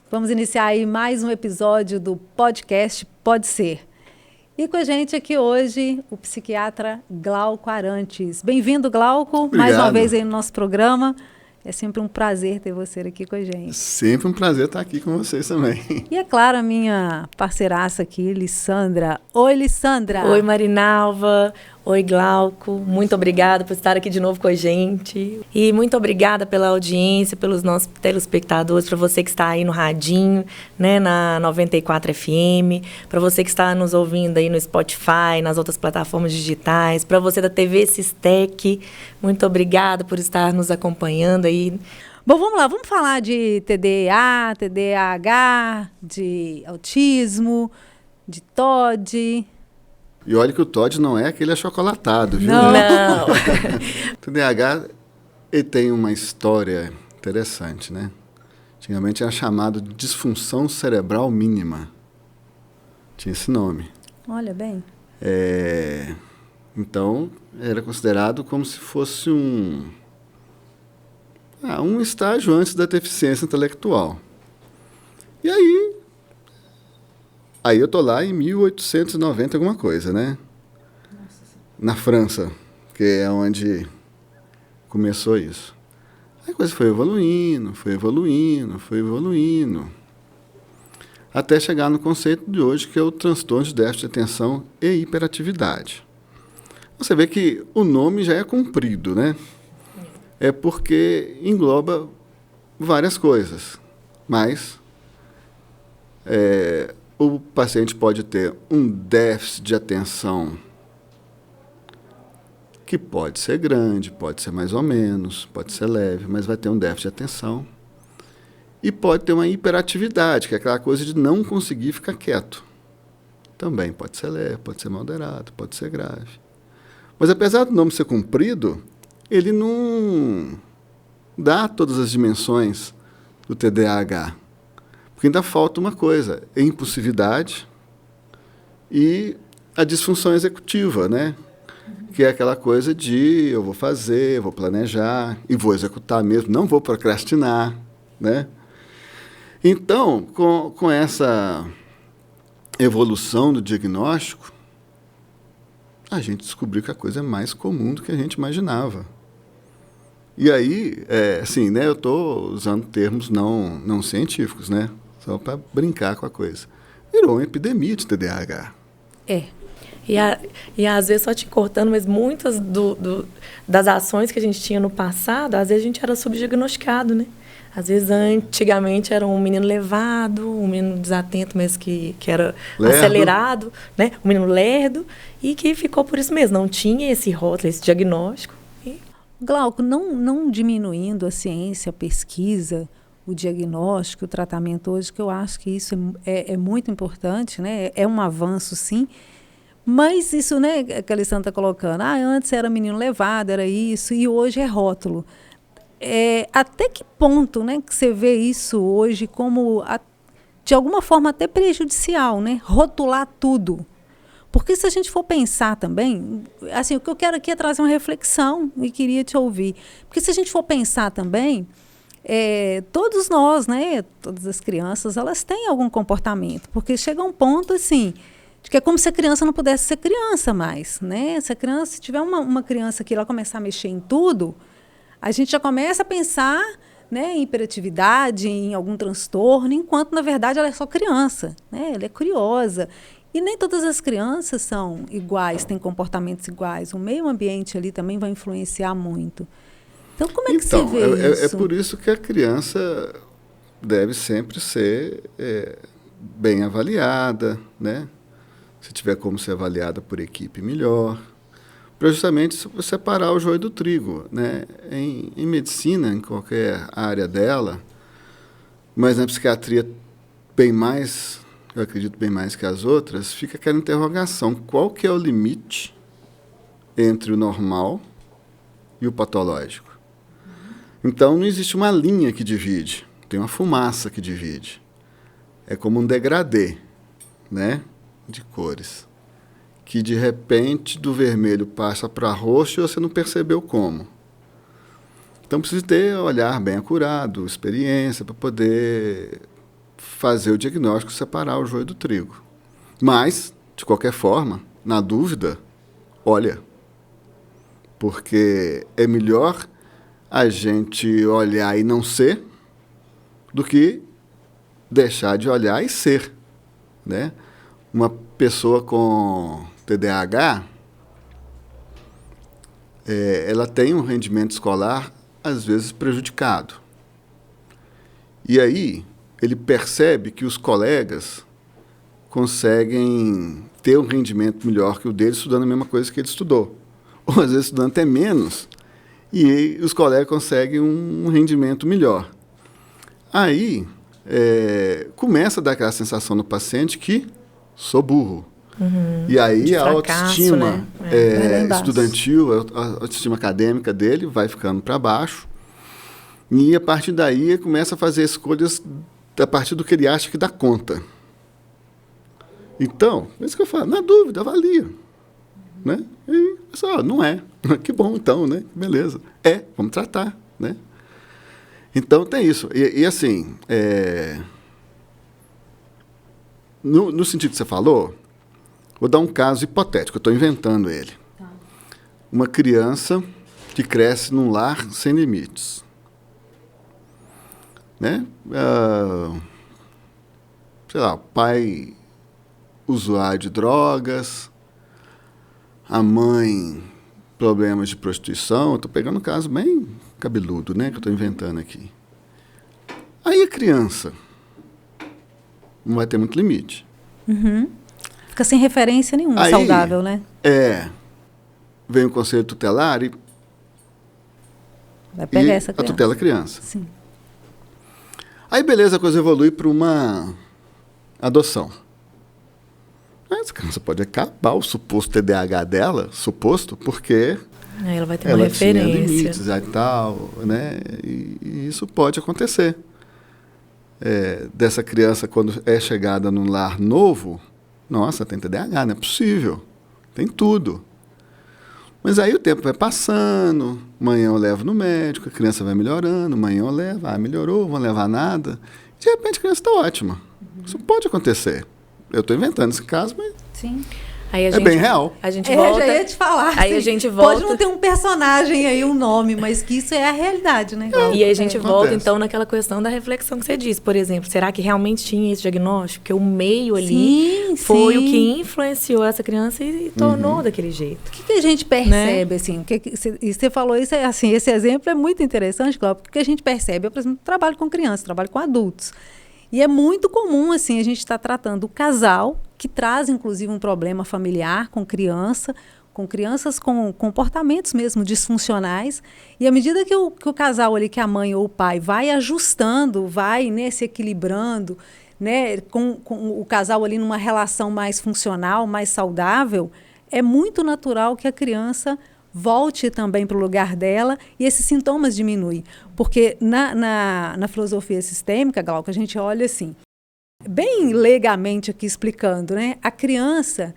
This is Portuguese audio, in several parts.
Vamos iniciar aí mais um episódio do podcast Pode Ser. E com a gente aqui hoje, o psiquiatra Glauco Arantes. Bem-vindo, Glauco, Obrigado. mais uma vez aí no nosso programa. É sempre um prazer ter você aqui com a gente. Sempre um prazer estar aqui com vocês também. E é claro, a minha parceiraça aqui, Lissandra. Oi, Lissandra. Oi, Marinalva. Oi, Glauco. Muito obrigada por estar aqui de novo com a gente. E muito obrigada pela audiência, pelos nossos telespectadores, para você que está aí no radinho, né, na 94 FM, para você que está nos ouvindo aí no Spotify, nas outras plataformas digitais, para você da TV Sistec. Muito obrigada por estar nos acompanhando aí. Bom, vamos lá, vamos falar de TDA, TDAH, de autismo, de TOD. E olha que o Todd não é aquele achocolatado, viu? Não. O TDAH ele tem uma história interessante, né? Antigamente era chamado de disfunção cerebral mínima. Tinha esse nome. Olha bem. Então, era considerado como se fosse um estágio antes da deficiência intelectual. E aí eu estou lá em 1890 alguma coisa, né? Na França, que é onde começou isso. Aí a coisa foi evoluindo, até chegar no conceito de hoje, que é o transtorno de déficit de atenção e hiperatividade. Você vê que o nome já é comprido, né? É porque engloba várias coisas, mas o paciente pode ter um déficit de atenção que pode ser grande, pode ser mais ou menos, pode ser leve, mas vai ter um déficit de atenção. E pode ter uma hiperatividade, que é aquela coisa de não conseguir ficar quieto. Também pode ser leve, pode ser moderado, pode ser grave. Mas apesar do nome ser comprido, ele não dá todas as dimensões do TDAH. Porque ainda falta uma coisa, a impulsividade e a disfunção executiva, né? Que é aquela coisa de eu vou fazer, vou planejar e vou executar mesmo, não vou procrastinar, né? Então, com essa evolução do diagnóstico, a gente descobriu que a coisa é mais comum do que a gente imaginava. E aí, assim, né, eu estou usando termos não científicos, né? Só para brincar com a coisa. Virou uma epidemia de TDAH. E às vezes, só te cortando, mas muitas das ações que a gente tinha no passado, às vezes a gente era subdiagnosticado, né? Às vezes, antigamente, era um menino levado, um menino desatento, mas que era lerdo, acelerado, né? Um menino lerdo, e que ficou por isso mesmo. Não tinha esse rótulo, esse diagnóstico. Glauco, não diminuindo a ciência, a pesquisa, o diagnóstico, o tratamento hoje, que eu acho que isso é muito importante, né? É um avanço, sim. Mas isso, né, que a Alessandra está colocando, antes era menino levado, era isso, e hoje é rótulo. Até que ponto, né, que você vê isso hoje como, de alguma forma, até prejudicial, né? Rotular tudo. Porque se a gente for pensar também, assim, o que eu quero aqui é trazer uma reflexão e queria te ouvir. Porque se a gente for pensar também, todos nós, né, todas as crianças, elas têm algum comportamento. Porque chega um ponto, assim, de que é como se a criança não pudesse ser criança mais, né? Se tiver uma criança que ela começar a mexer em tudo, a gente já começa a pensar, né, em hiperatividade, em algum transtorno, enquanto, na verdade, ela é só criança, né? Ela é curiosa. E nem todas as crianças são iguais, têm comportamentos iguais. O meio ambiente ali também vai influenciar muito. Então, como é que você vê isso? É por isso que a criança deve sempre ser bem avaliada, né? Se tiver como ser avaliada por equipe, melhor. Para justamente separar o joio do trigo, né? Em medicina, em qualquer área dela, mas na psiquiatria bem mais, eu acredito bem mais que as outras, fica aquela interrogação: qual que é o limite entre o normal e o patológico? Então, não existe uma linha que divide, tem uma fumaça que divide. É como um degradê, né, de cores, que de repente do vermelho passa para roxo e você não percebeu como. Então, precisa ter olhar bem acurado, experiência, para poder fazer o diagnóstico, separar o joio do trigo. Mas, de qualquer forma, na dúvida, olha, porque é melhor a gente olhar e não ser do que deixar de olhar e ser, né? Uma pessoa com TDAH, ela tem um rendimento escolar, às vezes, prejudicado. E aí, ele percebe que os colegas conseguem ter um rendimento melhor que o dele estudando a mesma coisa que ele estudou. Ou, às vezes, estudando até menos, e os colegas conseguem um rendimento melhor. Aí, começa a dar aquela sensação no paciente que sou burro. E aí a autoestima estudantil, a autoestima acadêmica dele vai ficando para baixo. E a partir daí ele começa a fazer escolhas a partir do que ele acha que dá conta. Então, é isso que eu falo, na dúvida, avalia. Né? E pessoal, não é. Que bom então, né? Beleza. Vamos tratar, né? Então tem isso. E assim, no sentido que você falou, vou dar um caso hipotético, eu estou inventando ele. Tá. Uma criança que cresce num lar sem limites. Né? Sei lá, pai usuário de drogas, a mãe problemas de prostituição. Estou pegando um caso bem cabeludo, né, que eu estou inventando aqui. Aí a criança não vai ter muito limite. Fica sem referência nenhuma, aí, saudável, né? Vem o conselho tutelar e vai pegar essa criança. A tutela a criança. Sim. Aí, beleza, a coisa evolui para uma adoção. Essa criança pode acabar o suposto TDAH dela, porque ela vai ter uma referência. Tinha limites e tal, né? E isso pode acontecer. Dessa criança, quando é chegada num lar novo, nossa, tem TDAH, não é possível. Tem tudo. Mas aí o tempo vai passando, amanhã eu levo no médico, a criança vai melhorando, amanhã eu levo, melhorou, não vou levar nada. De repente a criança está ótima. Isso pode acontecer. Eu estou inventando esse caso, mas sim. Aí é bem real. A gente volta. Eu já ia te falar. Aí assim, a gente volta. Pode não ter um personagem aí, um nome, mas que isso é a realidade, né? E aí a gente volta, então, naquela questão da reflexão que você disse. Por exemplo, será que realmente tinha esse diagnóstico? Porque o meio ali foi o que influenciou essa criança e tornou daquele jeito. O que a gente percebe, assim? Você falou isso, assim, esse exemplo é muito interessante, Cláudio, porque a gente percebe. Eu, por exemplo, trabalho com crianças, trabalho com adultos. E é muito comum, assim, a gente estar tratando o casal, que traz, inclusive, um problema familiar com crianças com comportamentos mesmo disfuncionais. E à medida que o casal ali, que a mãe ou o pai vai ajustando, vai, né, se equilibrando, né, com o casal ali numa relação mais funcional, mais saudável, é muito natural que a criança volte também para o lugar dela e esses sintomas diminuem. Porque na filosofia sistêmica, Glauco, a gente olha assim, bem leigamente aqui explicando, né? A criança,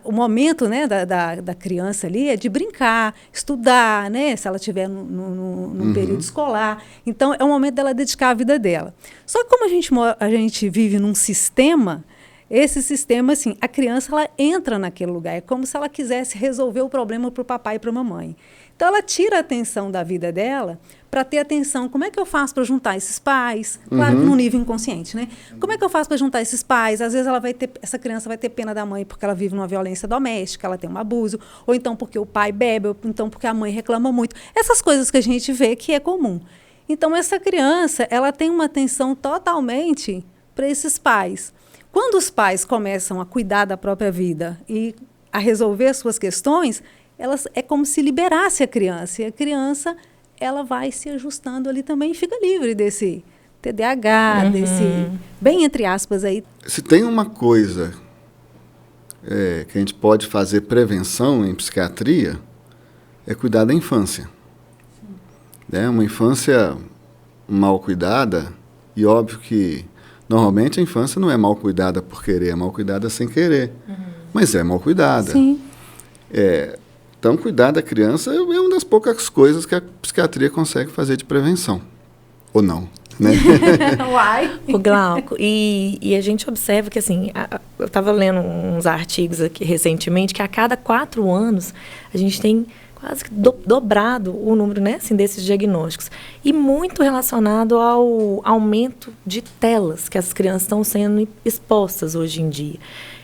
o momento, né, da criança ali é de brincar, estudar, né, se ela estiver num período escolar. Então, é o momento dela dedicar a vida dela. Só que como a gente vive num sistema, esse sistema, assim, a criança ela entra naquele lugar. É como se ela quisesse resolver o problema para o papai e para a mamãe. Então, ela tira a atenção da vida dela para ter atenção. Como é que eu faço para juntar esses pais? Claro que num nível inconsciente, né? Como é que eu faço para juntar esses pais? Às vezes essa criança vai ter pena da mãe porque ela vive numa violência doméstica, ela tem um abuso, ou então porque o pai bebe, ou então porque a mãe reclama muito. Essas coisas que a gente vê que é comum. Então, essa criança, ela tem uma atenção totalmente para esses pais. Quando os pais começam a cuidar da própria vida e a resolver suas questões, é como se liberasse a criança. E a criança, ela vai se ajustando ali também e fica livre desse TDAH, desse, bem entre aspas aí. Se tem uma coisa que a gente pode fazer prevenção em psiquiatria, é cuidar da infância. Uma infância mal cuidada, e óbvio que normalmente a infância não é mal cuidada por querer, é mal cuidada sem querer. Mas é mal cuidada. Sim. Então, cuidar da criança é uma das poucas coisas que a psiquiatria consegue fazer de prevenção. Ou não. né? Uai! O Glauco, e a gente observa que, assim, eu estava lendo uns artigos aqui recentemente, que a cada 4 anos a gente tem quase que dobrado o número, né, assim, desses diagnósticos. E muito relacionado ao aumento de telas que as crianças estão sendo expostas hoje em dia.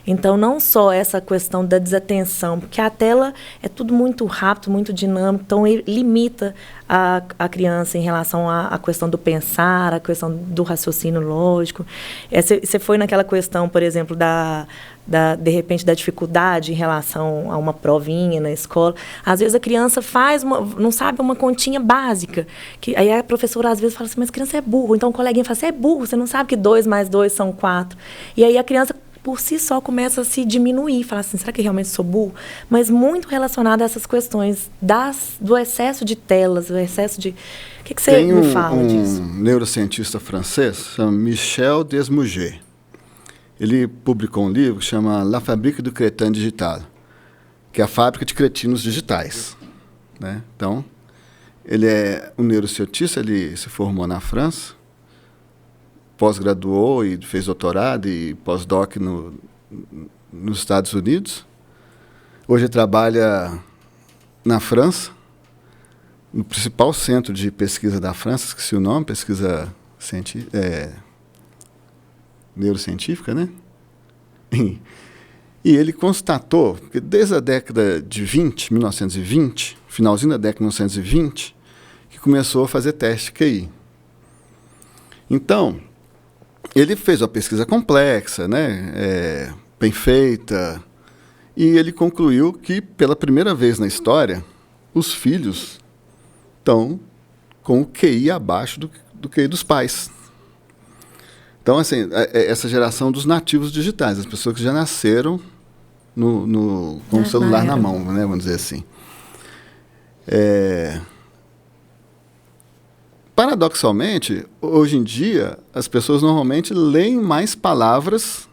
Então, não só essa questão da desatenção, porque a tela é tudo muito rápido, muito dinâmico, então limita a criança em relação à questão do pensar, a questão do raciocínio lógico. Você foi naquela questão, por exemplo, de repente, da dificuldade em relação a uma provinha na escola. Às vezes a criança não sabe uma continha básica. Aí a professora às vezes fala assim, mas a criança é burro. Então o coleguinha fala assim, é burro, você não sabe que 2 mais 2 são 4. E aí a criança, por si só, começa a se diminuir, fala assim, será que realmente sou burro? Mas muito relacionado a essas questões do excesso de telas, o excesso de... O que você me fala disso? Tem um neurocientista francês, chama Michel Desmouget. Ele publicou um livro que chama La Fabrique du Crétin Digital, que é a fábrica de cretinos digitais, né? Então, ele é um neurocientista, ele se formou na França, pós-graduou e fez doutorado e pós-doc nos Estados Unidos. Hoje ele trabalha na França, no principal centro de pesquisa da França, esqueci o nome, pesquisa neurocientífica, né? E ele constatou que desde a década de 1920, finalzinho da década de 1920, que começou a fazer teste QI. Então, ele fez uma pesquisa complexa, né? Bem feita, e ele concluiu que, pela primeira vez na história, os filhos estão com o QI abaixo do QI dos pais. Então, assim, essa geração dos nativos digitais, as pessoas que já nasceram com o celular na mão, né, vamos dizer assim. Paradoxalmente, hoje em dia, as pessoas normalmente leem mais palavras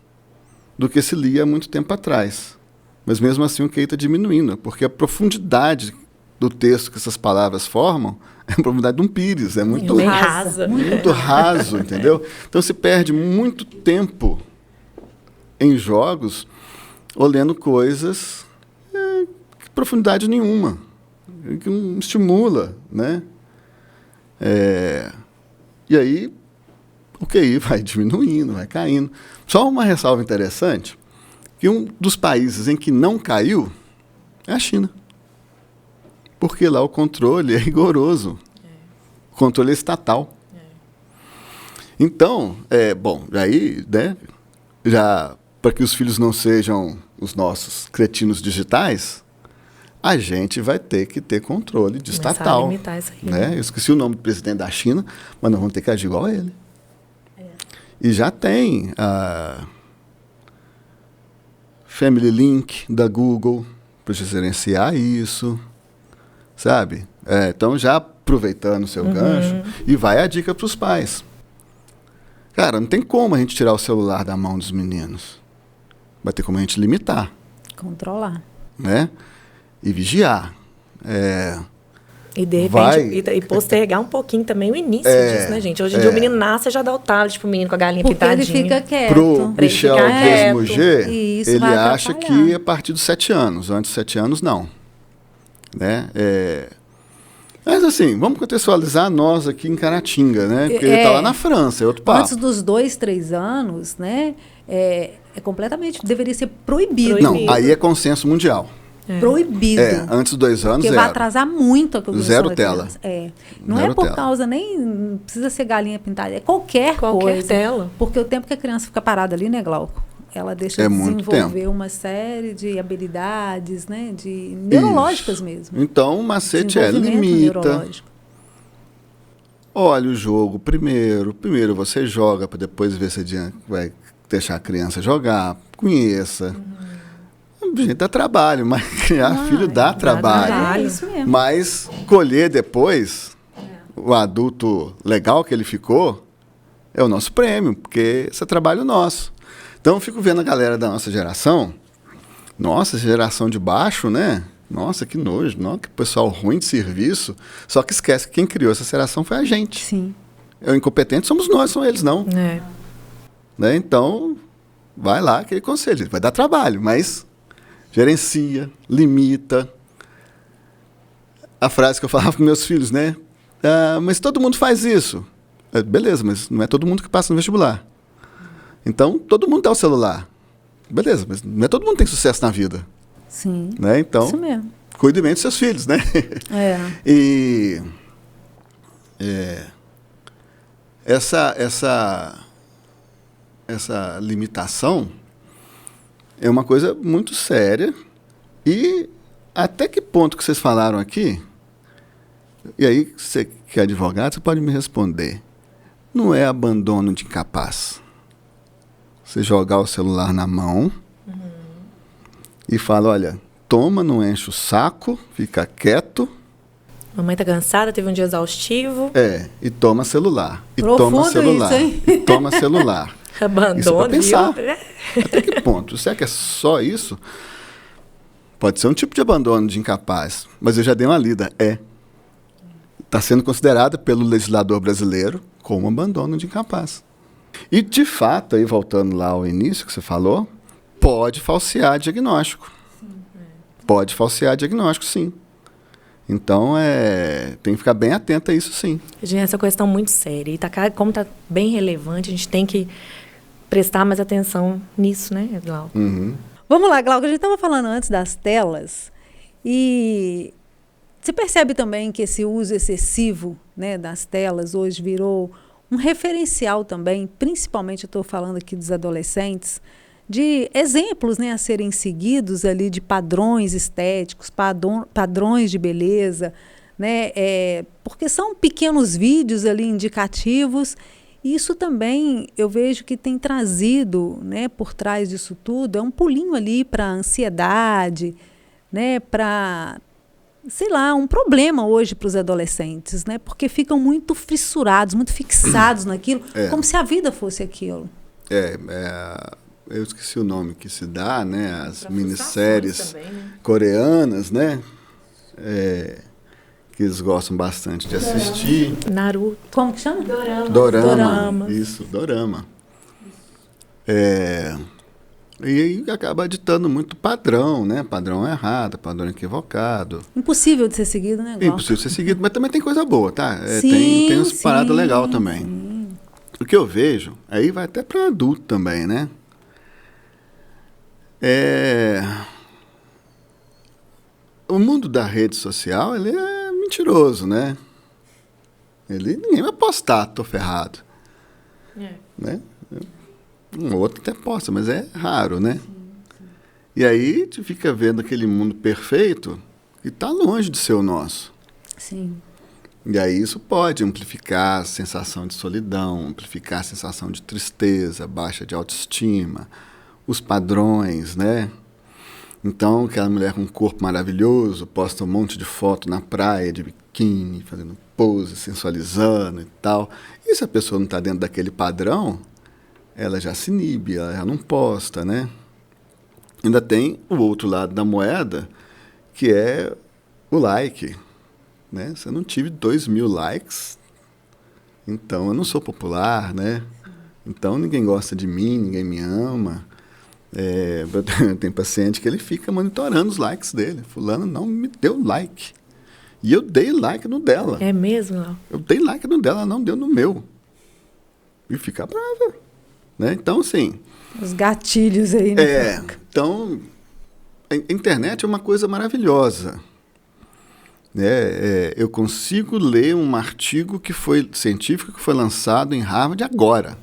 do que se lia há muito tempo atrás. Mas, mesmo assim, o QI está diminuindo, porque a profundidade do texto que essas palavras formam é a profundidade de um pires, é muito rasa. Muito raso, entendeu? Então, se perde muito tempo em jogos olhando coisas que profundidade nenhuma, que não estimula, né? E aí o QI vai diminuindo, vai caindo. Só uma ressalva interessante, que um dos países em que não caiu é a China. Porque lá o controle é rigoroso. O controle é estatal. Então, bom, aí, né, já para que os filhos não sejam os nossos cretinos digitais, a gente vai ter que ter controle de estatal. Limitar isso aí, né? Eu esqueci o nome do presidente da China, mas nós vamos ter que agir igual a ele. E já tem a Family Link da Google para gerenciar isso, sabe? Então, já aproveitando o seu gancho, e vai a dica para os pais. Cara, não tem como a gente tirar o celular da mão dos meninos. Vai ter como a gente limitar. Controlar. Né? E vigiar. E, de repente, postergar um pouquinho também o início disso, né, gente? Hoje em dia o menino nasce e já dá o tablet pro menino com a galinha porque pintadinha. Ele fica quieto. Pro Michel Desmouget, ele acha atrapalhar. que a partir dos 7 anos. Antes dos 7 anos, não. Né? Mas, assim, vamos contextualizar nós aqui em Caratinga, né? Porque ele está lá na França, é outro papo. Antes dos 2, 3 anos, né? Completamente, deveria ser proibido. Não, aí é consenso mundial. Proibido. Antes dos 2 anos, porque vai atrasar muito a cognição zero da tela. criança. Não Zero é por tela. causa, nem precisa ser galinha pintada, é qualquer coisa. tela. Porque o tempo que a criança fica parada ali, né, Glauco? Ela deixa de muito desenvolver uma série de habilidades, né, de neurológicas mesmo. Então, o macete Desenvolvimento limita. neurológico. Olha o jogo primeiro. Primeiro você joga, para depois ver se vai deixar a criança jogar. Conheça. Gente, dá trabalho, mas criar filho dá trabalho. É isso mesmo. Mas colher depois, o adulto legal que ele ficou, é o nosso prêmio, porque esse é trabalho nosso. Então, eu fico vendo a galera da nossa geração, nossa, geração de baixo, né? Nossa, que nojo, que pessoal ruim de serviço. Só que esquece que quem criou essa geração foi a gente. Sim. O incompetente somos nós, são eles não. Né? Então, vai lá aquele conselho. Vai dar trabalho, mas gerencia, limita. A frase que eu falava para meus filhos, né? Mas todo mundo faz isso. Beleza, mas não é todo mundo que passa no vestibular. Então, todo mundo dá o celular. Beleza, mas não é todo mundo que tem sucesso na vida. Sim. Né? Então, isso mesmo. Cuide bem dos seus filhos, né? E essa limitação é uma coisa muito séria. E até que ponto que vocês falaram aqui, e aí você que é advogado, você pode me responder. Não é abandono de incapaz. Você jogar o celular na mão e fala, olha, toma, não enche o saco, fica quieto. Mamãe tá cansada, teve um dia exaustivo. E toma celular. E profundo toma celular. Isso, hein? E toma celular. Abandono, isso é pra pensar. Viu? Até que ponto? Será que é só isso? Pode ser um tipo de abandono de incapaz, mas eu já dei uma lida. Está sendo considerada pelo legislador brasileiro como abandono de incapaz. E, de fato, aí voltando lá ao início que você falou, pode falsear diagnóstico. Pode falsear diagnóstico, sim. Então, tem que ficar bem atento a isso, sim. Gente, essa questão muito séria. E como está bem relevante, a gente tem que prestar mais atenção nisso, né, Glauco? Vamos lá, Glauco. A gente estava falando antes das telas e você percebe também que esse uso excessivo, né, das telas hoje virou um referencial também, principalmente eu estou falando aqui dos adolescentes, de exemplos, né, a serem seguidos ali de padrões estéticos, padrões de beleza, né, porque são pequenos vídeos ali indicativos. E isso também eu vejo que tem trazido, né, por trás disso tudo, é um pulinho ali para a ansiedade, né, para, sei lá, um problema hoje para os adolescentes, né, porque ficam muito fissurados, muito fixados naquilo, como se a vida fosse aquilo. Eu esqueci o nome que se dá, né, as minisséries também, né? coreanas, né, que eles gostam bastante de assistir. Naruto. Como que chama? Dorama. Isso, dorama. E aí acaba ditando muito padrão, né? Padrão errado, padrão equivocado. Impossível de ser seguido, né, Glauco? Impossível de ser seguido, mas também tem coisa boa, tá? Sim, tem umas paradas legais também. Sim. O que eu vejo, aí vai até para adulto também, né? O mundo da rede social, ele é mentiroso, né? Ninguém vai postar, tô ferrado. Né? Um outro até posta, mas é raro, né? Sim. E aí tu fica vendo aquele mundo perfeito que está longe de ser o nosso. Sim. E aí isso pode amplificar a sensação de solidão, amplificar a sensação de tristeza, baixa de autoestima, os padrões, né? Então, aquela mulher com um corpo maravilhoso posta um monte de foto na praia, de biquíni, fazendo pose, sensualizando e tal. E se a pessoa não está dentro daquele padrão, ela já se inibe, ela já não posta, né? Ainda tem o outro lado da moeda, que é o like, né? Se eu não tive 2.000 likes, então eu não sou popular, né? Então ninguém gosta de mim, ninguém me ama. Tem paciente que ele fica monitorando os likes dele. Fulano não me deu like. E eu dei like no dela. É mesmo? Eu dei like no dela, ela não deu no meu. E fica brava. Né? Então, assim... Os gatilhos aí, né? Então, a internet é uma coisa maravilhosa. Eu consigo ler um artigo científico que foi lançado em Harvard agora.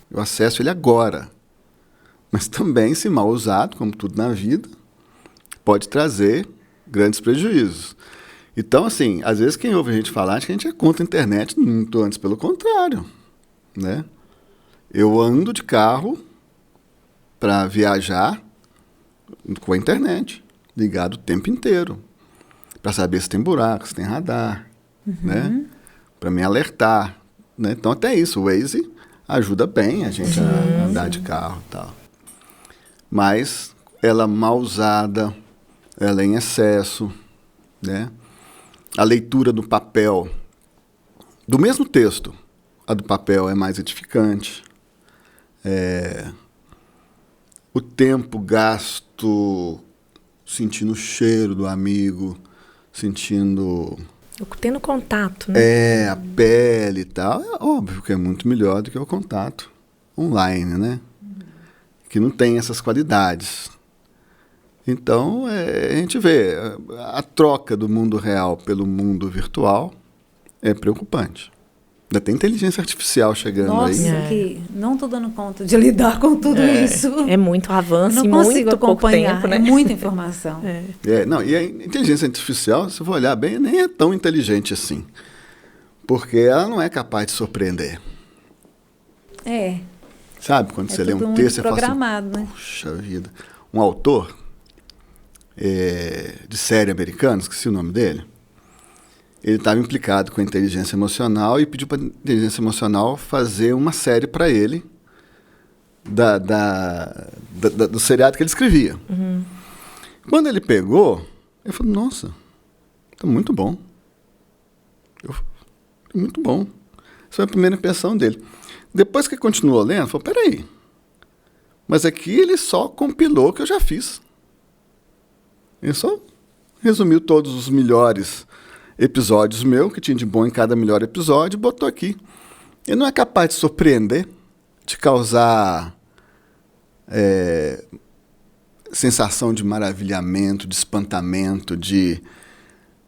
Eu acesso ele agora. Mas também, se mal usado, como tudo na vida, pode trazer grandes prejuízos. Então, assim, às vezes quem ouve a gente falar, acha que a gente é contra a internet, muito antes pelo contrário, né? Eu ando de carro para viajar com a internet, ligado o tempo inteiro, para saber se tem buraco, se tem radar, né? Para me alertar, né? Então, até isso, o Waze ajuda bem a gente a andar de carro e tal. Mas ela mal usada, ela é em excesso, né? A leitura do papel do mesmo texto, a do papel é mais edificante. O tempo gasto sentindo o cheiro do amigo, sentindo... Tendo contato, né? A pele e tal. É óbvio que é muito melhor do que o contato online, né? Que não tem essas qualidades. Então, a gente vê, a troca do mundo real pelo mundo virtual é preocupante. Ainda tem inteligência artificial chegando aí. Nossa, que não estou dando conta de lidar com tudo isso. É muito avanço não e consigo muito pouco acompanhar, tempo, né? É muita informação. Não, e a inteligência artificial, se for olhar bem, nem é tão inteligente assim. Porque ela não é capaz de surpreender. Sabe, quando você lê um texto, você fala assim, né? Puxa vida. Um autor de série americana, esqueci o nome dele, ele estava implicado com a inteligência emocional e pediu para a inteligência emocional fazer uma série para ele do seriado que ele escrevia. Uhum. Quando ele pegou, ele falou, nossa, tá muito bom. Muito bom. Essa foi a primeira impressão dele. Depois que continuou lendo, ele falou, peraí, mas aqui ele só compilou o que eu já fiz. Ele só resumiu todos os melhores episódios meus, que tinha de bom em cada melhor episódio, e botou aqui. Ele não é capaz de surpreender, de causar sensação de maravilhamento, de espantamento, de...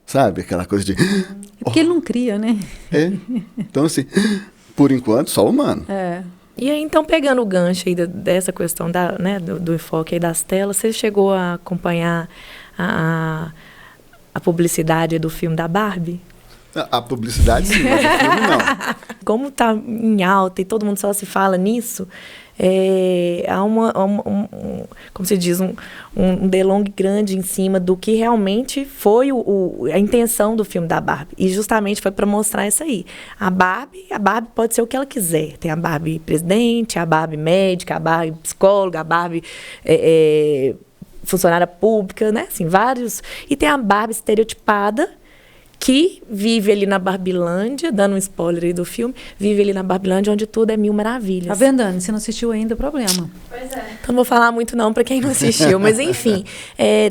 Sabe, aquela coisa de... É porque ele não cria, né? Então, assim, por enquanto, só o humano. E aí, então, pegando o gancho aí dessa questão do enfoque aí das telas, você chegou a acompanhar a publicidade do filme da Barbie? A publicidade, sim, mas o filme não. Como está em alta e todo mundo só se fala nisso, há como se diz, um delongue grande em cima do que realmente foi a intenção do filme da Barbie. E justamente foi para mostrar isso aí. A Barbie pode ser o que ela quiser. Tem a Barbie presidente, a Barbie médica, a Barbie psicóloga, a Barbie funcionária pública, né? Assim, vários. E tem a Barbie estereotipada, que vive ali na Barbilândia, dando um spoiler aí do filme, vive ali na Barbilândia, onde tudo é mil maravilhas. Tá vendo, Dani? Você não assistiu ainda, problema. Pois é. Então não vou falar muito não para quem não assistiu, mas enfim,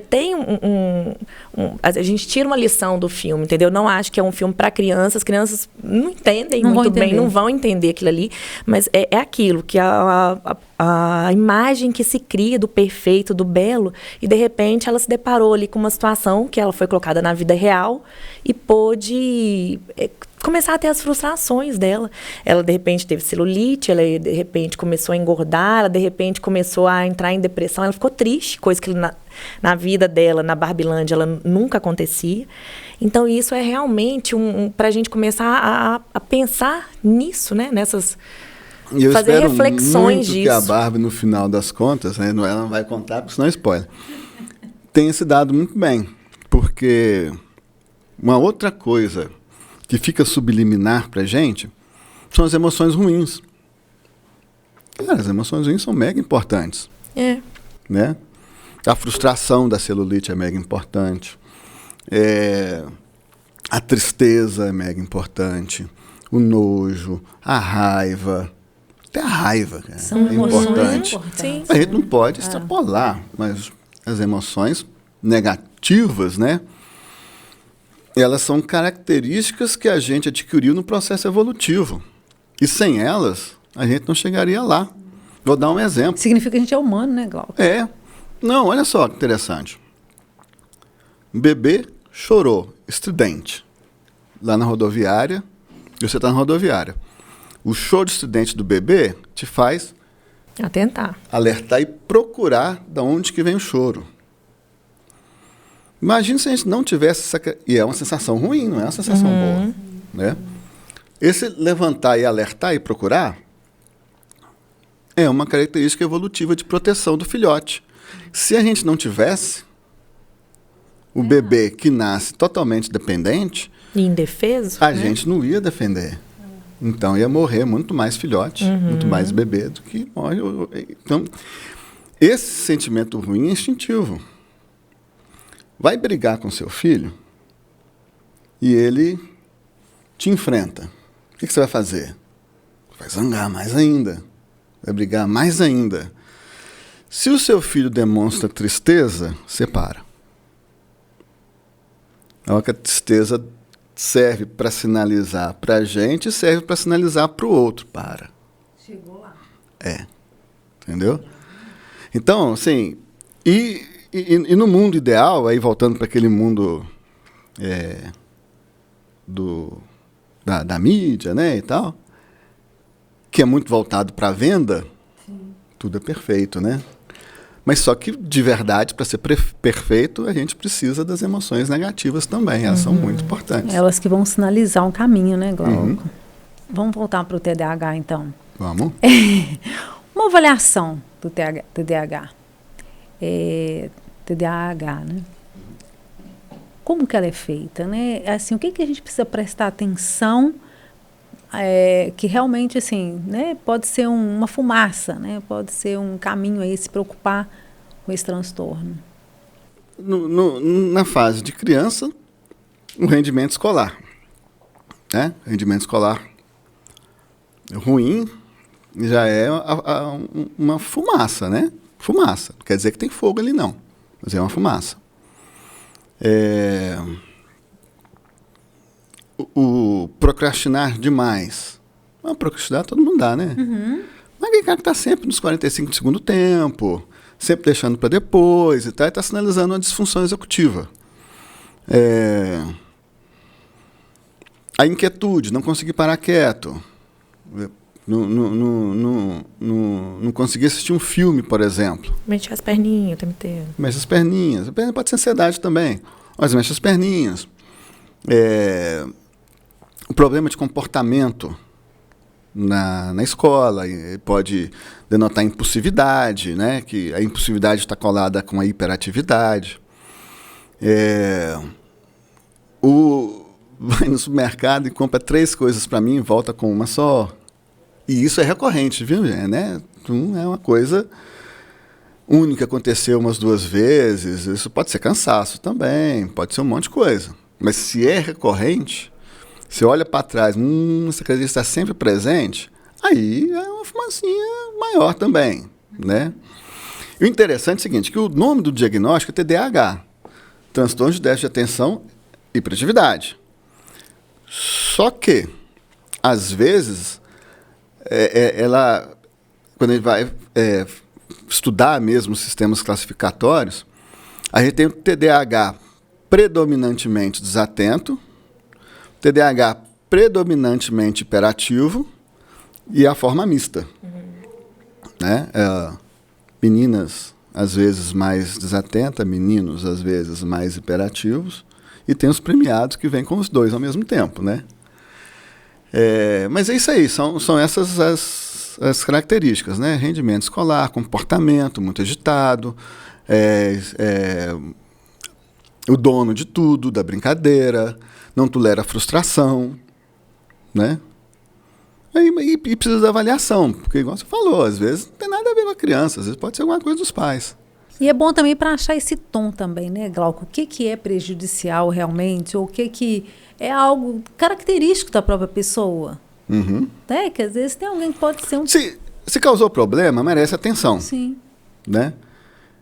tem a gente tira uma lição do filme, entendeu? Não acho que é um filme para crianças, as crianças não entendem muito bem, não vão entender aquilo ali, mas é aquilo, que a imagem que se cria do perfeito, do belo, e de repente ela se deparou ali com uma situação que ela foi colocada na vida real e pôde começar a ter as frustrações dela. Ela, de repente, teve celulite, ela, de repente, começou a engordar, ela, de repente, começou a entrar em depressão, ela ficou triste, coisa que na vida dela, na Barbilândia, ela nunca acontecia. Então, isso é realmente para a gente começar a pensar nisso, né? Nessas... E eu fazer espero reflexões muito disso. que a Barbie, no final das contas, né, ela não vai contar, porque senão é spoiler, tenha se dado muito bem. Porque uma outra coisa que fica subliminar pra gente são as emoções ruins. Cara, as emoções ruins são mega importantes. Né? A frustração da celulite é mega importante. A tristeza é mega importante. O nojo, a raiva. Até a raiva, cara, são importante. importantes. A gente não pode extrapolar, mas as emoções negativas, né? Elas são características que a gente adquiriu no processo evolutivo. E sem elas, a gente não chegaria lá. Vou dar um exemplo. Significa que a gente é humano, né, Glauco? Não, olha só que interessante. Um bebê chorou, estridente, lá na rodoviária, e você está na rodoviária. O choro estridente do bebê te faz atentar, alertar e procurar de onde que vem o choro. Imagina se a gente não tivesse essa... E é uma sensação ruim, não é uma sensação boa. Né? Esse levantar e alertar e procurar é uma característica evolutiva de proteção do filhote. Se a gente não tivesse, o bebê que nasce totalmente dependente... E indefeso, a gente não ia defender. Então ia morrer muito mais filhote, muito mais bebê do que morre. Então, esse sentimento ruim é instintivo. Vai brigar com seu filho e ele te enfrenta. o que você vai fazer? Vai zangar mais ainda, vai brigar mais ainda. Se o seu filho demonstra tristeza, você para. A hora que a tristeza serve para sinalizar para a gente, serve para sinalizar para o outro. Para. Chegou lá. Entendeu? Então, assim, e no mundo ideal, aí voltando para aquele mundo da mídia, né, e tal, que é muito voltado para a venda, tudo é perfeito, né? Mas só que, de verdade, para ser perfeito, a gente precisa das emoções negativas também. Elas são muito importantes. Elas que vão sinalizar um caminho, né, Glauco? Vamos voltar para o TDAH, então. Vamos. Uma avaliação do TDAH. TDAH, né? Como que ela é feita, né? Assim, o que a gente precisa prestar atenção que realmente, assim, né, pode ser uma fumaça, né? Pode ser um caminho aí, se preocupar com esse transtorno. Na fase de criança, o rendimento escolar. Né? Rendimento escolar ruim já é uma fumaça, né? Fumaça. Não quer dizer que tem fogo ali, não. Mas é uma fumaça. O procrastinar demais. Procrastinar todo mundo dá, né? Mas aquele cara que está sempre nos 45 do segundo tempo, sempre deixando para depois e tal, está sinalizando uma disfunção executiva. A inquietude, não conseguir parar quieto. Não conseguir assistir um filme, por exemplo. Mexer as perninhas o tempo inteiro. Mexe as perninhas. Pode ser ansiedade também. Mas mexe as perninhas. O problema de comportamento na escola pode denotar impulsividade, né? Que a impulsividade está colada com a hiperatividade. Vai no supermercado e compra 3 coisas para mim e volta com uma só. E isso é recorrente, viu, né? Não é uma coisa única, aconteceu umas 2 vezes. Isso pode ser cansaço também, pode ser um monte de coisa. Mas se é recorrente, você olha para trás, essa coisa está sempre presente, aí é uma fumacinha maior também, né? E o interessante é o seguinte, que o nome do diagnóstico é TDAH, transtorno de déficit de atenção e hiperatividade. Só que, às vezes, quando a gente vai estudar mesmo os sistemas classificatórios, a gente tem o TDAH predominantemente desatento, TDAH predominantemente hiperativo e a forma mista. Né? Meninas, às vezes, mais desatentas, meninos, às vezes, mais hiperativos, e tem os premiados que vêm com os dois ao mesmo tempo, né? Mas é isso aí, são essas as características, né? Rendimento escolar, comportamento muito agitado, o dono de tudo, da brincadeira, não tolera a frustração, né? E precisa da avaliação, porque, igual você falou, às vezes não tem nada a ver com a criança, às vezes pode ser alguma coisa dos pais. E é bom também para achar esse tom também, né, Glauco? O que é prejudicial realmente, ou o que é algo característico da própria pessoa. Né? Que às vezes tem alguém que pode ser um... Se causou problema, merece atenção. Sim. Né?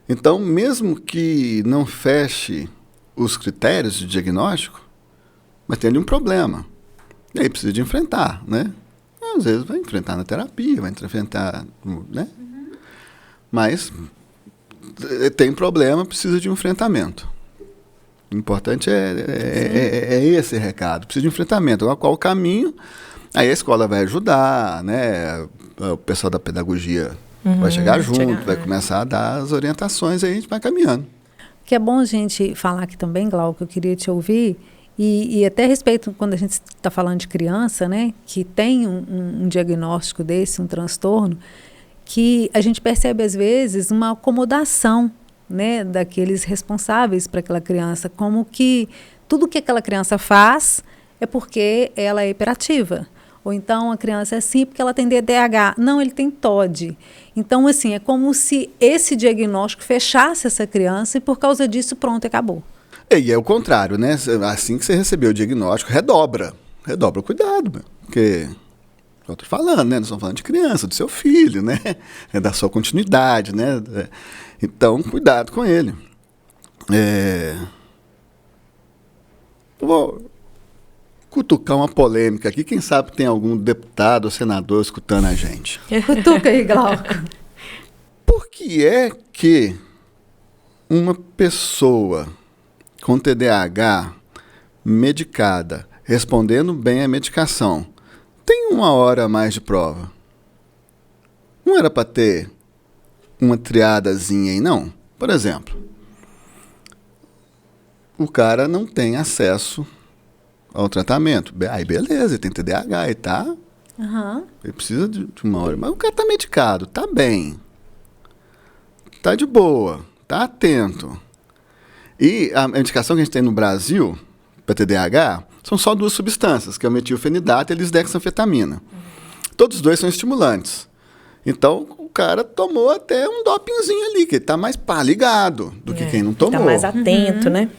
Então, mesmo que não feche os critérios de diagnóstico, mas tem ali um problema. E aí precisa de enfrentar, né? Às vezes vai enfrentar na terapia, vai enfrentar, né? Mas tem problema, precisa de um enfrentamento. O importante é esse recado, precisa de enfrentamento. Agora, qual o caminho? Aí a escola vai ajudar, né? O pessoal da pedagogia vai chegar junto, vai começar a dar as orientações, aí a gente vai caminhando. Que é bom a gente falar aqui também, Glauco, eu queria te ouvir, e até a respeito, quando a gente está falando de criança, né, que tem um diagnóstico desse, um transtorno, que a gente percebe, às vezes, uma acomodação, né, daqueles responsáveis para aquela criança, como que tudo que aquela criança faz é porque ela é hiperativa. Ou então a criança é assim porque ela tem TDAH. Não, ele tem TOD. Então, assim, é como se esse diagnóstico fechasse essa criança e por causa disso, pronto, acabou. E é o contrário, né? Assim que você recebeu o diagnóstico, redobra o cuidado, meu. Porque, eu estou falando, né? Nós estamos falando de criança, do seu filho, né? É da sua continuidade, né? Então, cuidado com ele. Vou cutucar uma polêmica aqui. Quem sabe tem algum deputado ou senador escutando a gente. Cutuca aí, Glauco. Por que é que uma pessoa com TDAH medicada, respondendo bem à medicação, tem 1 hora a mais de prova? Não era para ter uma triadazinha aí, não? Por exemplo, o cara não tem acesso ao tratamento. Aí beleza, ele tem TDAH e tá. Uhum. Ele precisa de 1 hora. Mas o cara tá medicado, tá bem. Tá de boa, tá atento. E a medicação que a gente tem no Brasil, para TDAH, são só 2 substâncias, que é o metilfenidato e a lisdexanfetamina. Todos os 2 são estimulantes. Então, o cara tomou até um dopingzinho ali, que ele tá mais ligado do que quem não tomou. Tá mais atento, né?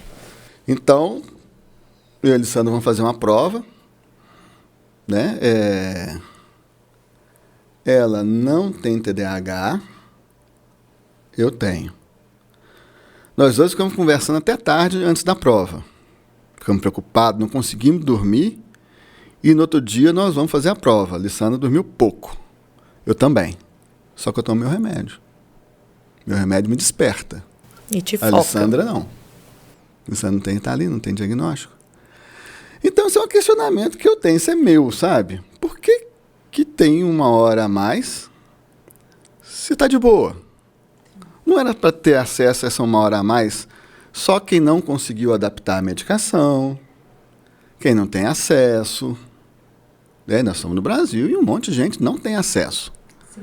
Então, eu e a Alessandra vamos fazer uma prova, né? Ela não tem TDAH, eu tenho. Nós dois ficamos conversando até tarde antes da prova. Ficamos preocupados, não conseguimos dormir. E no outro dia nós vamos fazer a prova. A Alessandra dormiu pouco. Eu também. Só que eu tomo meu remédio. Meu remédio me desperta. E te A foca. Alessandra não. A Alessandra não tem, tá ali, não tem diagnóstico. Então, esse é um questionamento que eu tenho. Isso é meu, sabe? Por que que tem 1 hora a mais se tá de boa? Não era para ter acesso a essa 1 hora a mais só quem não conseguiu adaptar a medicação, quem não tem acesso. Nós estamos no Brasil e um monte de gente não tem acesso. Sim.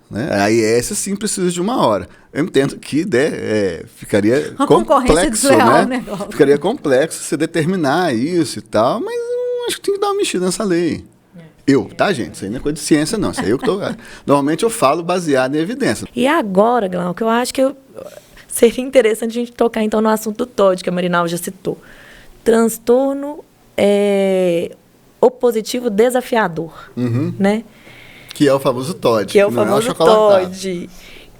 Né? Aí esse sim precisa de 1 hora. Eu entendo que ficaria uma complexo, desleal, né? Ficaria complexo você determinar isso e tal, mas eu acho que tem que dar uma mexida nessa lei. Tá, gente? Isso aí não é coisa de ciência, não. Isso aí eu que tô... Normalmente eu falo baseado em evidência. E agora, Glauco, eu acho que seria interessante a gente tocar, então, no assunto do TOD, que a Marinal já citou. Transtorno opositivo desafiador, né? Que é o famoso TOD. Que é o famoso TOD.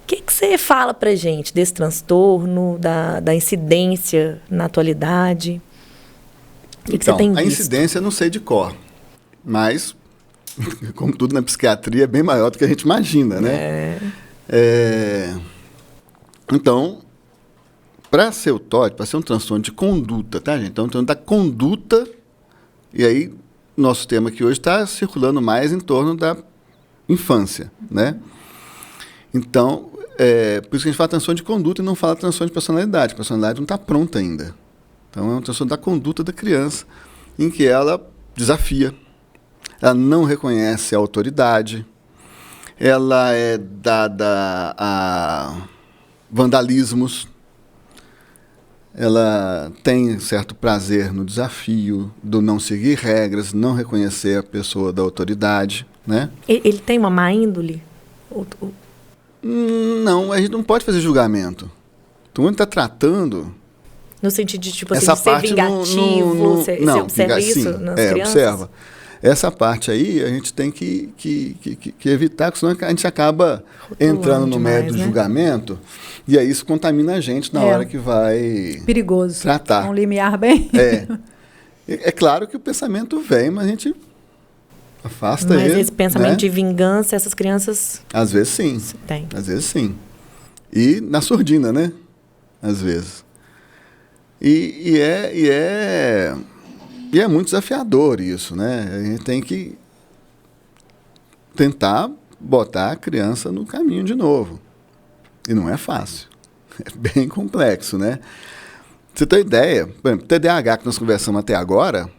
O que você fala pra gente desse transtorno, da incidência na atualidade? O que você tem visto? A incidência eu não sei de cor, mas... como tudo na psiquiatria, é bem maior do que a gente imagina, né? Então, para ser o TOD, para ser um transtorno de conduta, tá, gente? Então, da conduta, e aí, nosso tema aqui hoje está circulando mais em torno da infância, né? Então, por isso que a gente fala transtorno de conduta e não fala transtorno de personalidade. A personalidade não está pronta ainda. Então, é um transtorno da conduta da criança, em que ela desafia, ela não reconhece a autoridade, ela é dada a vandalismos, ela tem certo prazer no desafio, do não seguir regras, não reconhecer a pessoa da autoridade, né? Ele tem uma má índole? Não, a gente não pode fazer julgamento. Então, ele está tratando... No sentido de, tipo assim, essa de ser parte vingativo, você observa isso nas crianças? Observa. Essa parte aí a gente tem que evitar, porque senão a gente acaba entrando no mérito do julgamento, e aí isso contamina a gente na hora que vai perigoso. Tratar. Um limiar bem. É claro que o pensamento vem, mas a gente afasta ele. Mas esse pensamento de vingança, essas crianças... Às vezes sim. Tem. Às vezes sim. E na surdina, né? Às vezes. E é muito desafiador isso, né? A gente tem que tentar botar a criança no caminho de novo. E não é fácil. É bem complexo, né? Você tem ideia? Por exemplo, TDAH que nós conversamos até agora,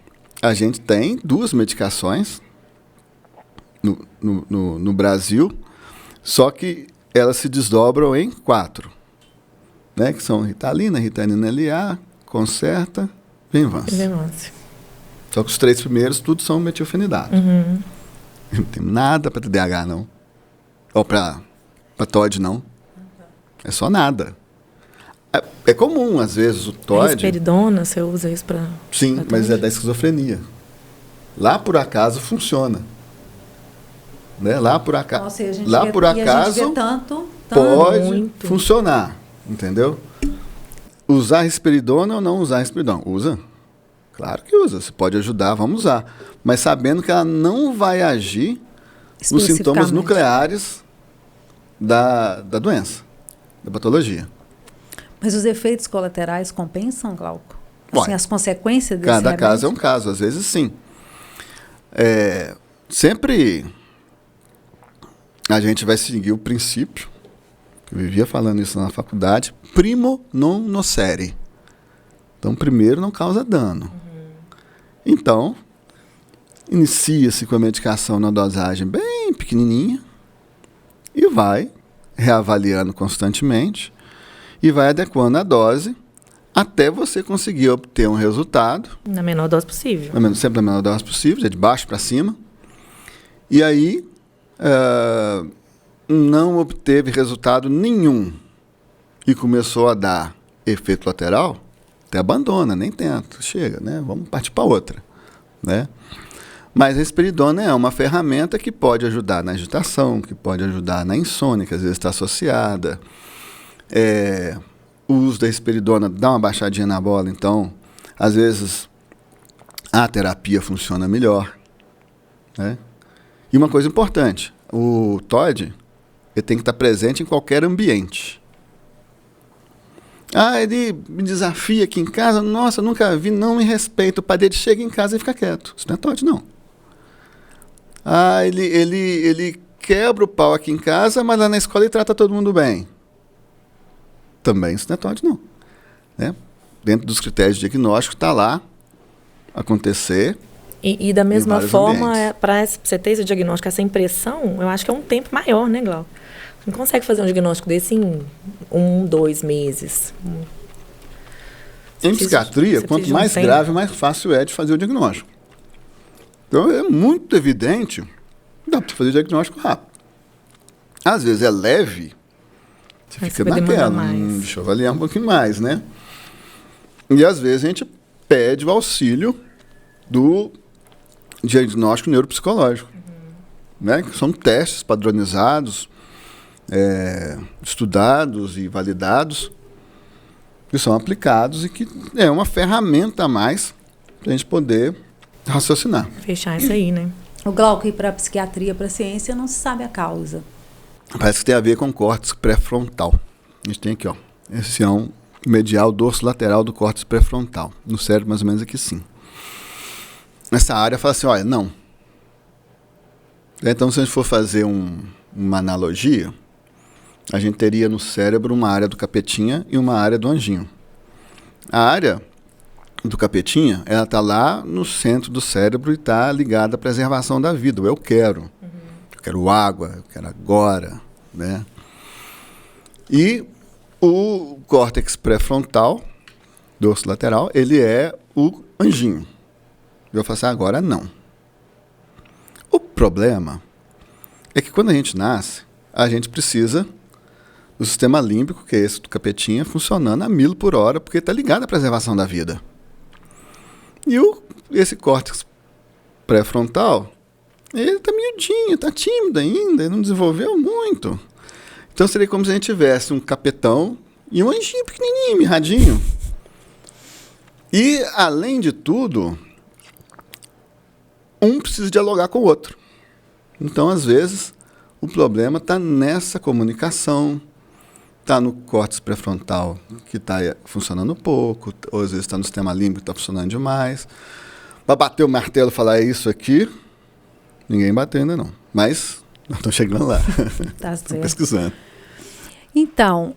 a gente tem 2 medicações no Brasil, só que elas se desdobram em 4, né? Que são Ritalina, Ritalina LA, Concerta, Venvanse. Só que os 3 primeiros, tudo são metilfenidato. Não tem nada para TDAH, não. Ou para TOD, não. É só nada. É comum, às vezes, o TOD... Risperidona, você usa isso para... Sim, mas é da esquizofrenia. Lá por acaso funciona. Né? Lá por acaso pode funcionar, entendeu? Usar risperidona ou não usar risperidona? Usa. Claro que usa. Você pode ajudar, vamos usar. Mas sabendo que ela não vai agir nos sintomas nucleares da doença, da patologia. Mas os efeitos colaterais compensam, Glauco? Assim, as consequências desse cada remédio? Caso é um caso, às vezes sim. Sempre a gente vai seguir o princípio, que eu vivia falando isso na faculdade, primo non nocere. Então, primeiro não causa dano. Então, inicia-se com a medicação na dosagem bem pequenininha e vai reavaliando constantemente e vai adequando a dose até você conseguir obter um resultado. Na menor dose possível. Sempre na menor dose possível, de baixo para cima. E aí, não obteve resultado nenhum e começou a dar efeito lateral, até abandona, nem tenta, chega, né? Vamos partir para outra, né? Mas a risperidona é uma ferramenta que pode ajudar na agitação, que pode ajudar na insônia, que às vezes está associada. O uso da risperidona dá uma baixadinha na bola, então, às vezes, a terapia funciona melhor, né? E uma coisa importante, o TOD ele tem que estar presente em qualquer ambiente. Ele me desafia aqui em casa, nossa, nunca vi, não me respeita. O pai dele chega em casa e fica quieto. Isso não é TOD, não. Ele quebra o pau aqui em casa, mas lá na escola ele trata todo mundo bem. Também isso não é TOD, não. Né? Dentro dos critérios de diagnóstico está lá acontecer. E da mesma forma, para você ter esse diagnóstico, essa impressão, eu acho que é um tempo maior, né, Glauco? Você não consegue fazer um diagnóstico desse em 2 meses. Em psiquiatria, quanto mais grave, mais fácil é de fazer o diagnóstico. Então, é muito evidente, dá para fazer o diagnóstico rápido. Às vezes é leve, você fica naquela, deixa eu avaliar um pouquinho mais, né? E às vezes a gente pede o auxílio do diagnóstico neuropsicológico, né? Que são testes padronizados, estudados e validados, que são aplicados e que é uma ferramenta a mais para a gente poder raciocinar. Fechar isso aí, né? O Glauco, e para a psiquiatria, para a ciência, não se sabe a causa. Parece que tem a ver com córtex pré-frontal. A gente tem aqui, ó, esse é um medial dorso lateral do córtex pré-frontal. No cérebro, mais ou menos aqui, sim. Essa área fala assim, olha, não. Então, se a gente for fazer uma analogia, a gente teria no cérebro uma área do capetinha e uma área do anjinho. A área do capetinha, ela está lá no centro do cérebro e está ligada à preservação da vida. Eu quero. Eu quero água, eu quero agora, né? E o córtex pré-frontal, dorso lateral, ele é o anjinho. Eu falo assim, agora não. O problema é que quando a gente nasce, a gente precisa do sistema límbico, que é esse do capetinha, funcionando a 1000 por hora, porque está ligado à preservação da vida. E esse córtex pré-frontal, ele está miudinho, está tímido ainda, ele não desenvolveu muito. Então seria como se a gente tivesse um capetão e um anjinho pequenininho, mirradinho. E, além de tudo, um precisa dialogar com o outro. Então, às vezes, o problema está nessa comunicação, está no córtex pré-frontal, que está funcionando pouco, ou às vezes está no sistema límbico, que está funcionando demais. Para bater o martelo e falar isso aqui, ninguém bateu ainda não. Mas nós estamos chegando lá. Tá certo. Pesquisando. Então,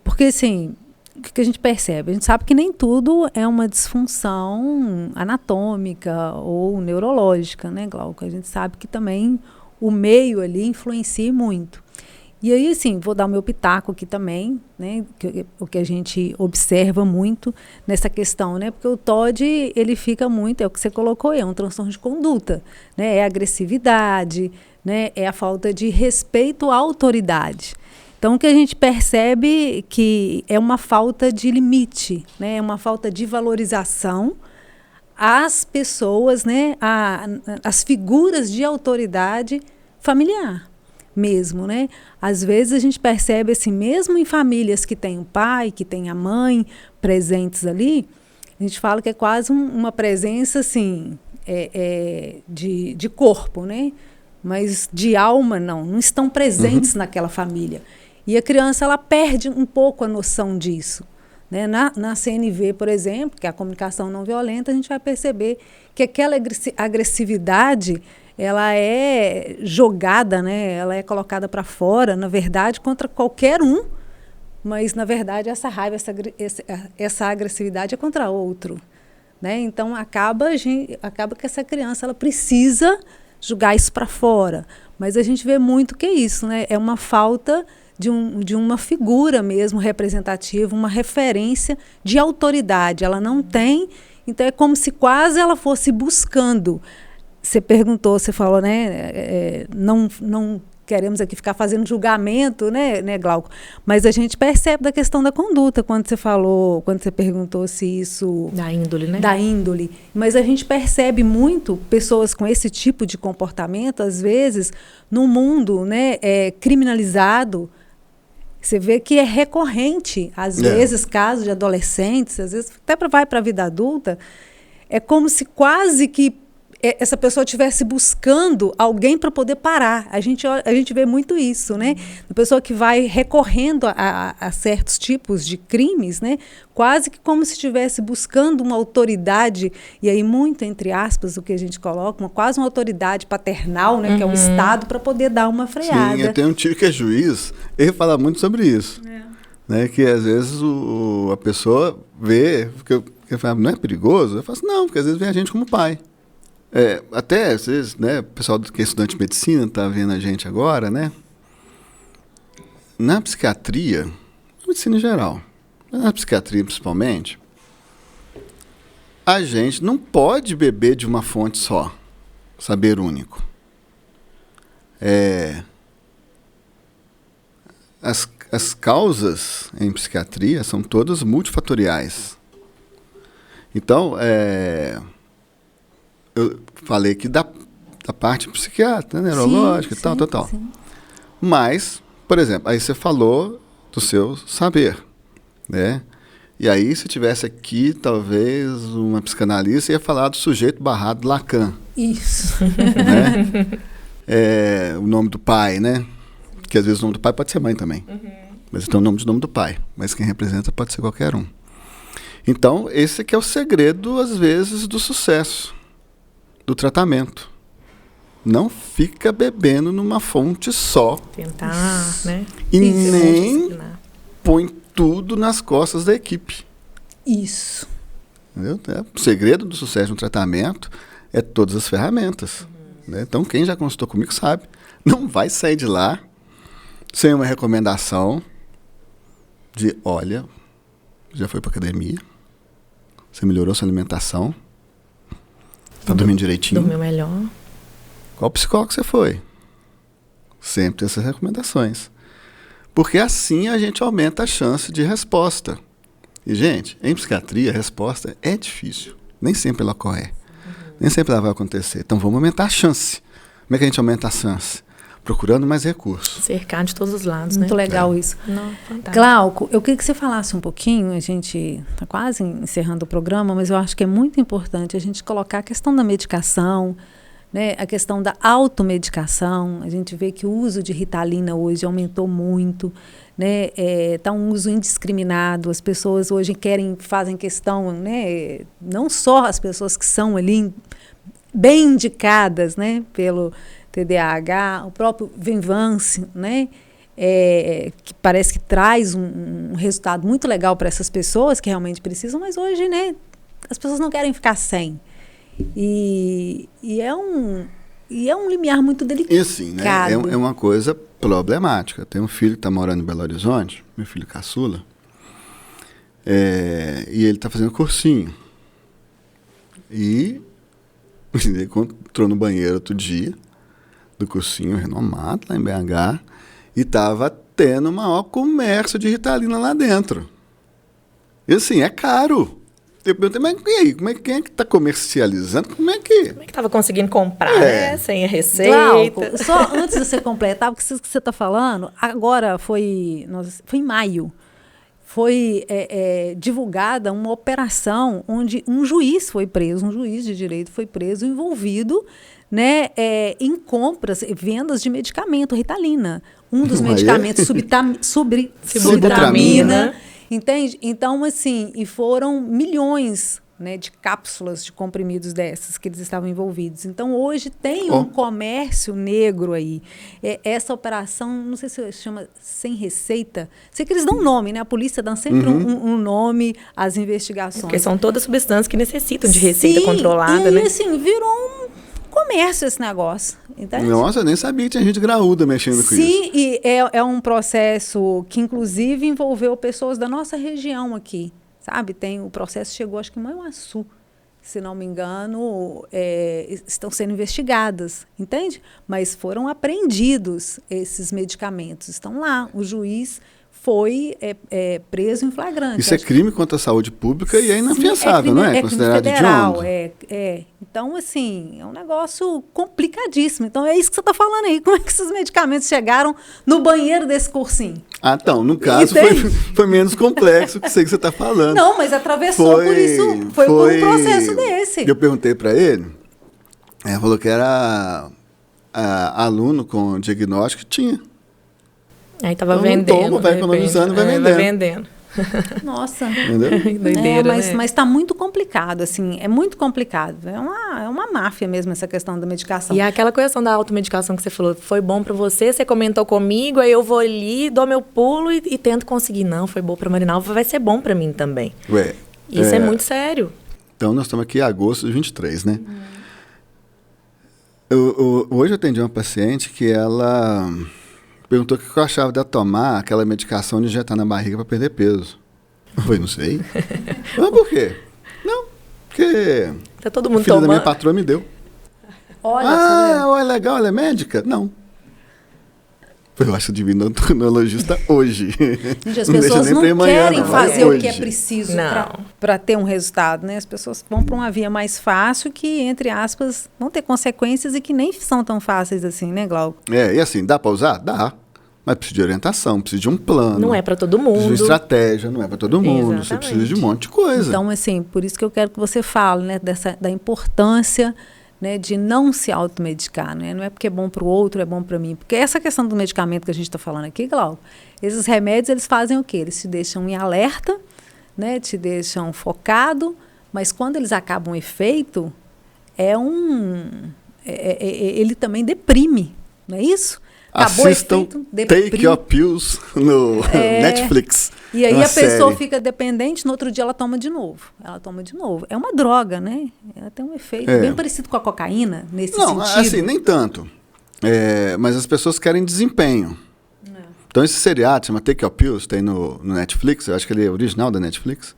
porque assim, o que a gente percebe? A gente sabe que nem tudo é uma disfunção anatômica ou neurológica, né, Glauco? A gente sabe que também o meio ali influencia muito. E aí, assim, vou dar o meu pitaco aqui também, né, o que a gente observa muito nessa questão, né, porque o TOD, ele fica muito, é o que você colocou, é um transtorno de conduta, né, é a agressividade, né, é a falta de respeito à autoridade. Então, o que a gente percebe que é uma falta de limite, né? É uma falta de valorização às pessoas, né, as figuras de autoridade familiar mesmo, né? Às vezes a gente percebe assim, mesmo em famílias que tem o pai, que tem a mãe presentes ali, a gente fala que é quase uma presença assim, de corpo, né? Mas de alma não estão presentes naquela família. E a criança ela perde um pouco a noção disso. Né? Na CNV, por exemplo, que é a comunicação não violenta, a gente vai perceber que aquela agressividade ela é jogada, né? Ela é colocada para fora, na verdade, contra qualquer um, mas, na verdade, essa raiva, essa agressividade é contra outro. Né? Então, acaba que essa criança ela precisa jogar isso para fora. Mas a gente vê muito que é isso, né? É uma falta de uma figura mesmo representativa, uma referência de autoridade. Ela não tem, então é como se quase ela fosse buscando. Você perguntou, você falou, né? Não queremos aqui ficar fazendo julgamento, né, Glauco? Mas a gente percebe da questão da conduta, quando você perguntou se isso... Da índole, né? Da índole. Mas a gente percebe muito pessoas com esse tipo de comportamento, às vezes, no mundo, né, criminalizado. Você vê que é recorrente, às vezes, casos de adolescentes, às vezes até vai para a vida adulta, é como se quase que essa pessoa estivesse buscando alguém para poder parar. A gente vê muito isso, né? A pessoa que vai recorrendo a certos tipos de crimes, né? Quase que como se estivesse buscando uma autoridade, e aí muito entre aspas o que a gente coloca, quase uma autoridade paternal, né? Que é o Estado, para poder dar uma freada. Sim, eu tenho um tio que é juiz, ele fala muito sobre isso. Né? Que às vezes a pessoa vê, porque fala, não é perigoso? Eu falo assim, não, porque às vezes vê a gente como pai. Até, às vezes, né, o pessoal que é estudante de medicina está vendo a gente agora, né? Na psiquiatria, na medicina em geral, na psiquiatria principalmente, a gente não pode beber de uma fonte só, saber único. As causas em psiquiatria são todas multifatoriais. Então, eu falei aqui da parte psiquiátrica, né, neurológica, sim, tal. Sim. Mas, por exemplo, aí você falou do seu saber, né? E aí, se tivesse aqui, talvez, uma psicanalista ia falar do sujeito barrado Lacan. Isso. Né? O nome do pai, né? Porque às vezes o nome do pai pode ser mãe também. Mas tem o nome do pai. Mas quem representa pode ser qualquer um. Então, esse aqui é o segredo, às vezes, do sucesso do tratamento. Não fica bebendo numa fonte só. Tentar, né? E nem põe tudo nas costas da equipe. Isso. Entendeu? O segredo do sucesso no tratamento é todas as ferramentas. Né? Então, quem já consultou comigo sabe. Não vai sair de lá sem uma recomendação de, olha, já foi para academia, você melhorou sua alimentação, está dormindo direitinho. Dormiu melhor. Qual psicólogo você foi? Sempre tem essas recomendações. Porque assim a gente aumenta a chance de resposta. E, gente, em psiquiatria, a resposta é difícil. Nem sempre ela ocorre. Nem sempre ela vai acontecer. Então, vamos aumentar a chance. Como é que a gente aumenta a chance? Procurando mais recursos. Cercar de todos os lados, Muito legal isso. Não, fantástico. Glauco, eu queria que você falasse um pouquinho, a gente está quase encerrando o programa, mas eu acho que é muito importante a gente colocar a questão da medicação, né, a questão da automedicação. A gente vê que o uso de Ritalina hoje aumentou muito, né, tá um uso indiscriminado. As pessoas hoje fazem questão, né, não só as pessoas que são ali bem indicadas, né, pelo TDAH, o próprio Venvance, né, que parece que traz um resultado muito legal para essas pessoas que realmente precisam, mas hoje, né, as pessoas não querem ficar sem. E é um limiar muito delicado. E assim, né, é uma coisa problemática. Tem um filho que está morando em Belo Horizonte, meu filho caçula, e ele está fazendo cursinho. E ele entrou no banheiro outro dia, do cursinho renomado lá em BH, e estava tendo o maior comércio de Ritalina lá dentro. E assim, é caro. Eu perguntei, mas e aí, quem é que está comercializando? Como é que estava conseguindo comprar, né? Sem a receita. Glauco, só antes de você completar, porque isso que você está falando, agora foi em maio, foi divulgada uma operação onde um juiz foi preso, um juiz de direito foi preso, envolvido, né, em compras, vendas de medicamento, Ritalina. Um dos medicamentos, Sibutramina. Entende? Então, assim, e foram milhões, né, de cápsulas de comprimidos dessas que eles estavam envolvidos. Então, hoje tem um comércio negro aí. Essa operação, não sei se chama Sem Receita. Sei que eles dão um nome, né? A polícia dá sempre um nome às investigações. Porque são todas substâncias que necessitam de receita controlada, né? E, assim, virou um comércio esse negócio. Entende? Nossa, eu nem sabia que tinha gente graúda mexendo com isso. Sim, e é um processo que, inclusive, envolveu pessoas da nossa região aqui, sabe? O processo chegou, acho que em Manhuaçu, se não me engano, estão sendo investigadas, entende? Mas foram apreendidos esses medicamentos, estão lá. O juiz foi preso em flagrante. Isso é crime contra a saúde pública e é inafiançável, não é? É considerado federal, hediondo. Então, assim, é um negócio complicadíssimo. Então, é isso que você está falando aí. Como é que esses medicamentos chegaram no banheiro desse cursinho? Ah, então, no caso, foi menos complexo que isso que você está falando. Não, mas atravessou por isso, foi por um processo desse. Eu perguntei para ele, falou que era aluno com diagnóstico, tinha. Aí tava vendendo. Vai economizando, vai vendendo. Vai vendendo. Nossa. Entendeu? Mas está muito complicado, assim, é muito complicado. É uma máfia mesmo essa questão da medicação. E aquela questão da automedicação que você falou, foi bom para você comentou comigo, aí eu vou ali, dou meu pulo e tento conseguir. Não, foi bom para Marinalva, vai ser bom para mim também. Isso é muito sério. Então, nós estamos aqui em agosto de 23, né? Hoje eu atendi uma paciente que ela perguntou o que eu achava de tomar aquela medicação de injetar na barriga para perder peso. Eu falei, não sei. Mas por quê? Não, porque tá todo mundo filha da minha patroa me deu. Olha, é legal, ela é médica? Não. Eu acho que eu devia ir no endocrinologista hoje. Gente, as pessoas não querem fazer o que é preciso para ter um resultado, né? As pessoas vão para uma via mais fácil que, entre aspas, vão ter consequências e que nem são tão fáceis assim, né, Glauco? E assim, dá para usar? Dá. Mas precisa de orientação, precisa de um plano. Não é para todo mundo. Precisa de estratégia, não é para todo mundo. Exatamente. Você precisa de um monte de coisa. Então, assim, por isso que eu quero que você fale, né, da importância, né, de não se automedicar, né? Não é porque é bom para o outro, é bom para mim. Porque essa questão do medicamento que a gente está falando aqui, Glauco, esses remédios, eles fazem o quê? Eles te deixam em alerta, né, te deixam focado, mas quando eles acabam o efeito, ele também deprime, não é isso? Acabou Assistam Take Your Pills no Netflix. E aí a pessoa fica dependente, no outro dia ela toma de novo. É uma droga, né? Ela tem um efeito bem parecido com a cocaína, nesse sentido. Não, assim, nem tanto. Mas as pessoas querem desempenho. Então esse seriado chama Take Your Pills, tem no Netflix, eu acho que ele é original da Netflix.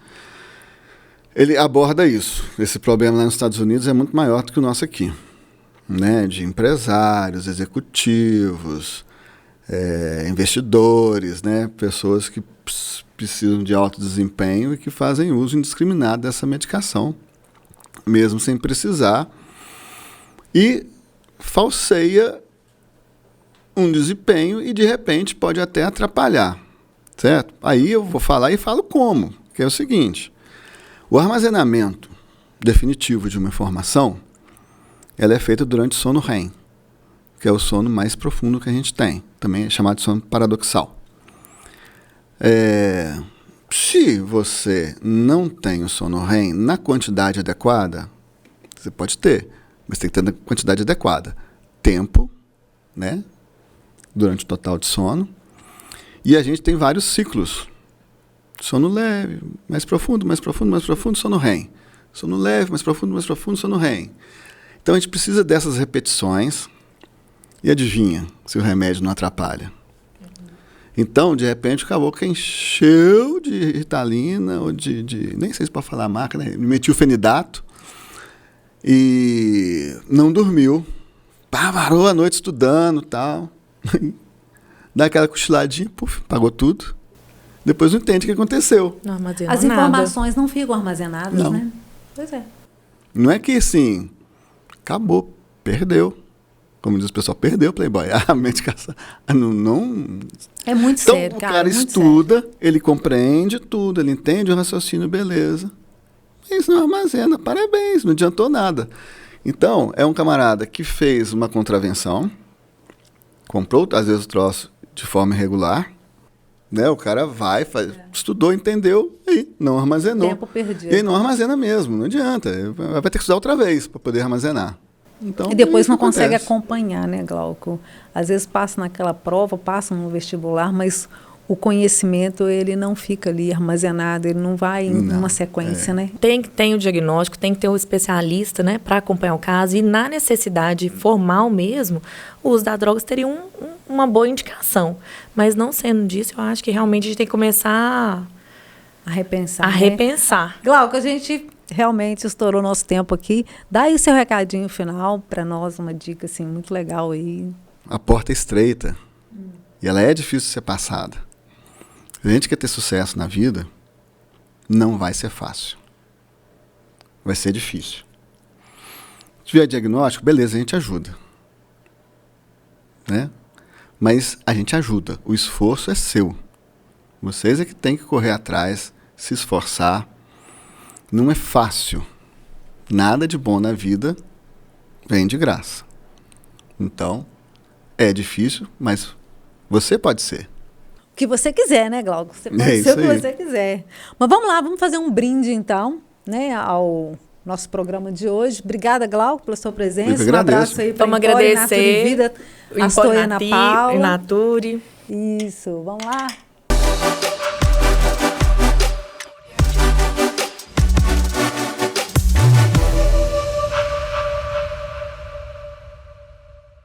Ele aborda isso. Esse problema lá nos Estados Unidos é muito maior do que o nosso aqui. Né, de empresários, executivos, investidores, né, pessoas que precisam de alto desempenho e que fazem uso indiscriminado dessa medicação, mesmo sem precisar, e falseia um desempenho e, de repente, pode até atrapalhar, certo? Aí eu vou falar e falo como, que é o seguinte, o armazenamento definitivo de uma informação ela é feita durante o sono REM, que é o sono mais profundo que a gente tem. Também é chamado de sono paradoxal. Se você não tem o sono REM na quantidade adequada, você pode ter, mas tem que ter na quantidade adequada. Tempo, né, durante o total de sono. E a gente tem vários ciclos. Sono leve, mais profundo, sono REM. Sono leve, mais profundo, sono REM. Então, a gente precisa dessas repetições e adivinha se o remédio não atrapalha. Então, de repente, o caboclo encheu de Ritalina ou nem sei se pode falar a marca, né? Metilfenidato e não dormiu. Parou a noite estudando e tal. Dá aquela cochiladinha, puf, pagou tudo. depois não entende o que aconteceu. Não armazena As nada. informações não ficam armazenadas, Não. né? Pois é. Não é que assim, acabou, perdeu. Como diz o pessoal, perdeu o Playboy. A medicação. Não. É muito Então, sério, o cara. cara é muito estuda, ele compreende tudo, ele entende o raciocínio, beleza. Mas não armazena, parabéns, não adiantou nada. Então, é um camarada que fez uma contravenção, comprou, às vezes, o troço de forma irregular, né? O cara vai, estudou, entendeu, e não armazenou. Tempo perdido. E aí não armazena mesmo, não adianta. Vai ter que estudar outra vez para poder armazenar. Então, E depois isso não consegue acontece. acompanhar, né, Glauco? Às vezes passa naquela prova, passa no vestibular, mas o conhecimento, ele não fica ali armazenado, ele não vai em Não, uma sequência, né? Tem que ter o diagnóstico, tem que ter um especialista, né, para acompanhar o caso. E na necessidade formal mesmo, o uso da droga seria uma boa indicação. Mas não sendo disso, eu acho que realmente a gente tem que começar A repensar. a né? repensar. Glauco, a gente realmente estourou nosso tempo aqui. Dá aí o seu recadinho final para nós, uma dica assim muito legal aí. A porta é estreita e ela é difícil de ser passada. Se a gente quer ter sucesso na vida, não vai ser fácil. Vai ser difícil. Se tiver diagnóstico, beleza, a gente ajuda. Né? Mas a gente ajuda. O esforço é seu. Vocês é que têm que correr atrás, se esforçar. Não é fácil. Nada de bom na vida vem de graça. Então, é difícil, mas você pode ser. O que você quiser, né, Glauco? Você pode É ser isso o que aí. você quiser. Mas vamos lá, vamos fazer um brinde, então, né, ao nosso programa de hoje. Obrigada, Glauco, pela sua presença. Eu que Um agradeço. abraço aí para Vamos agradecer Vida, o Astor e Ana Imponati, Paula. Inature. Isso, vamos lá.